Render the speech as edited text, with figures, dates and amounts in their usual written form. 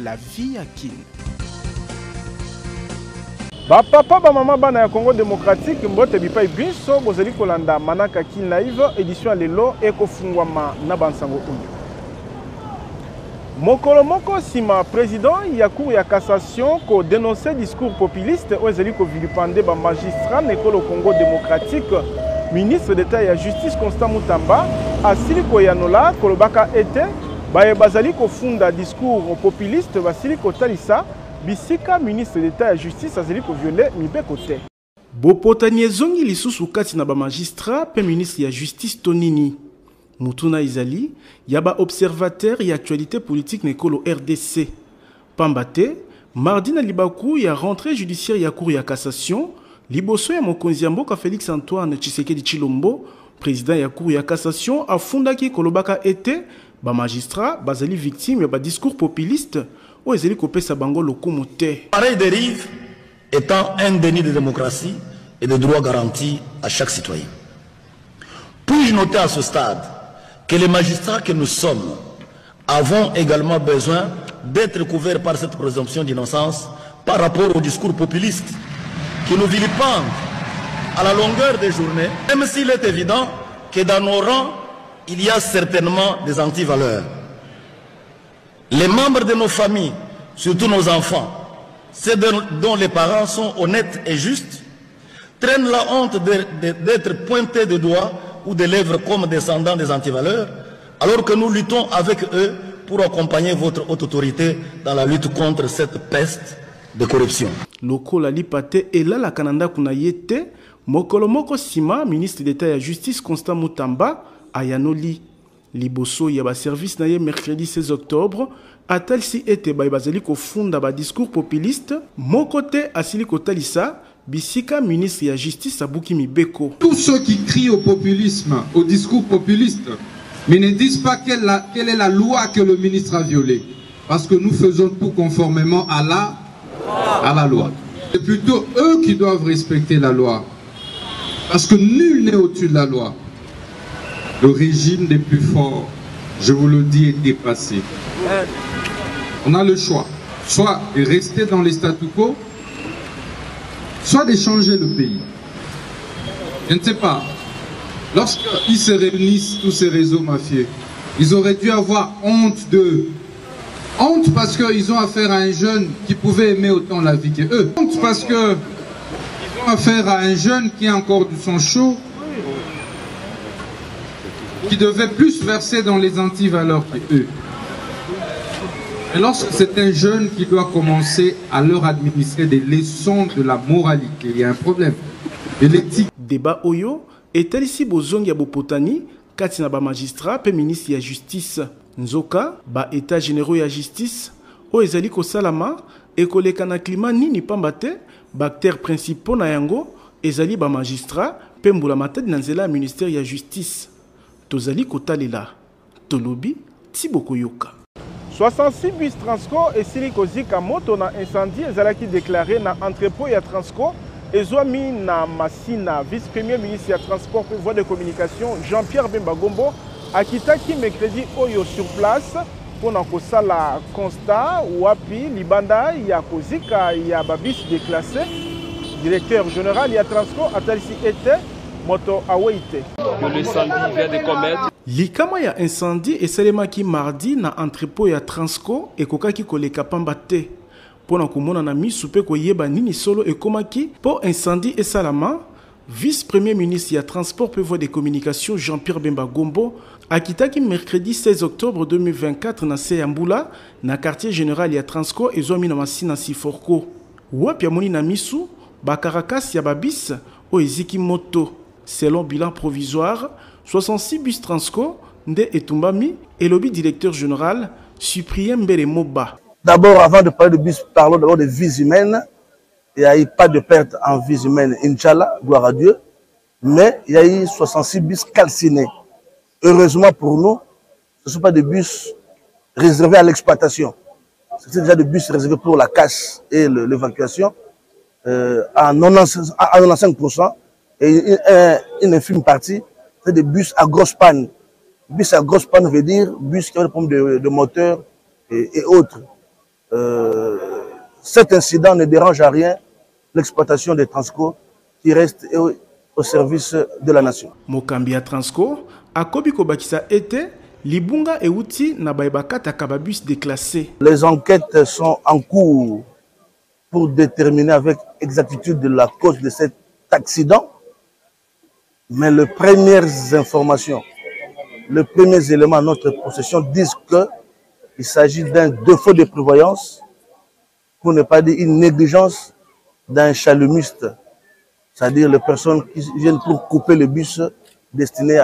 la vie à Kin. Papa, maman, bana ya Congo démocratique, mbote bipai biso, bozeli kolanda manaka Kin live, édition à lelo, eko fungwama na bansango unyo. Mokolo moko sima président ya cour ya cassation ko dénoncer discours populiste ozeli ko vilipande ba magistrat nekolo Congo démocratique ministre d'état ya justice Constant Mutamba asili ko yanola kolobaka ete baye bazali ko funda discours populiste basili ko talisa bisika ministre d'état ya justice azeli ko violer mibeko te. Bopotani ezongi lisusu kati na ba magistrat pe ministre ya justice Tonini Mutuna Izali, yaba observateur et actualité politique nekolo RDC. Pambate, mardi na libaku ya rentrée judiciaire ya cour ya cassation, liboso ya mokonzi ya mboka Félix Antoine Tshisekedi Tshilombo, président ya cour ya cassation, afundaki kolobaka ete ba magistrat bazali victime ya ba discours populiste o ezeli kopesa bango lokumu te. Pareille dérive étant un déni de démocratie et de droits garantis à chaque citoyen. Puis-je noter à ce stade que les magistrats que nous sommes avons également besoin d'être couverts par cette présomption d'innocence par rapport au discours populiste qui nous vilipendent à la longueur des journées, même s'il est évident que dans nos rangs, il y a certainement des antivaleurs. Les membres de nos familles, surtout nos enfants, ceux dont les parents sont honnêtes et justes, traînent la honte d'être pointés de doigts ou des lèvres comme descendants des antivaleurs, alors que nous luttons avec eux pour accompagner votre haute autorité dans la lutte contre cette peste de corruption. Loko la lipate et là la Kananda kuna yete, mokolo moko sima, ministre d'État et justice Constant Mutamba, ayanoli. Liboso yaba service na ye mercredi 16 octobre, atal si ete ba bazali ko funda ba discours populiste, mon côté asili ko talisa, bisika ministre ya justice Abuki Mibeko. Tous ceux qui crient au populisme, au discours populiste, mais ne disent pas quelle est la loi que le ministre a violée. Parce que nous faisons tout conformément à la loi. C'est plutôt eux qui doivent respecter la loi. Parce que nul n'est au-dessus de la loi. Le régime des plus forts, je vous le dis, est dépassé. On a le choix, soit de rester dans les statu quo, soit d'échanger le pays. Je ne sais pas. Lorsqu'ils se réunissent, tous ces réseaux mafieux, ils auraient dû avoir honte d'eux. Honte parce qu'ils ont affaire à un jeune qui pouvait aimer autant la vie qu'eux. Honte parce qu'ils ont affaire à un jeune qui a encore du sang chaud, qui devait plus verser dans les antivaleurs qu'eux. Et lorsque c'est un jeune qui doit commencer à leur administrer des leçons de la moralité, il y a un problème de l'éthique. Débat Oyo est ici bozongi ya bopotani katina ba magistrat pe ministre ya justice nzoka ba état généraux ya justice o ezali ko salama e koleka na climat nini pambate bactères principaux na yango ezali ba magistrat pe mbula matadi na nzela ya ministère ya justice tozali kotalela tolobi Tiboko Yoka. 66 bus Transco et Silikozika moto na incendie ezalaki déclaré na entrepôt ya Transco ezwami na Masina vice-premier ministre ya transport et voie de communication Jean-Pierre Bemba Gombo akitaki mercredi oyo sur place pour na kosala constat wapi libanda ya kozika ya babis déclassé directeur général ya Transco atalisi ete moto aweite que l'incendie vient de commettre. Likama ya incendie esalemaki mardi na entrepôt ya Transco ekokaki koleka pamba te pona komona na misu pe koyeba nini solo ekomaki po incendie esalama vice-premier ministre ya transport pe voie de communication Jean-Pierre Bemba Gombo akitaki mercredi 16 octobre 2024 na Seyambula na quartier général ya Transco ezwami na Masina Siforko wapi amoni na misu bakarakasi ya babis o eziki moto. Selon bilan provisoire, 66 bus Transco, Nde Etumbami, et lobby directeur général, Cyprien Mbere Moba. D'abord, avant de parler de bus, parlons d'abord de vies humaines. Il n'y a eu pas de perte en vies humaines, Inch'Allah, gloire à Dieu. Mais il y a eu 66 bus calcinés. Heureusement pour nous, ce ne sont pas des bus réservés à l'exploitation. C'est déjà des bus réservés pour la casse et l'évacuation à 95%. Et une infime partie, c'est des bus à grosse panne. Bus à grosse panne veut dire bus qui ont des problèmes de moteur et autres. cet incident ne dérange à rien l'exploitation des Transco qui reste au service de la nation. Mokambia Transco, akobi kobakisa été libunga et outi na baibakata kababus déclassé. Les enquêtes sont en cours pour déterminer avec exactitude la cause de cet accident. Mais les premières informations, les premiers éléments à notre possession disent qu'il s'agit d'un défaut de prévoyance, pour ne pas dire une négligence d'un chalumiste, c'est-à-dire les personnes qui viennent pour couper le bus destiné à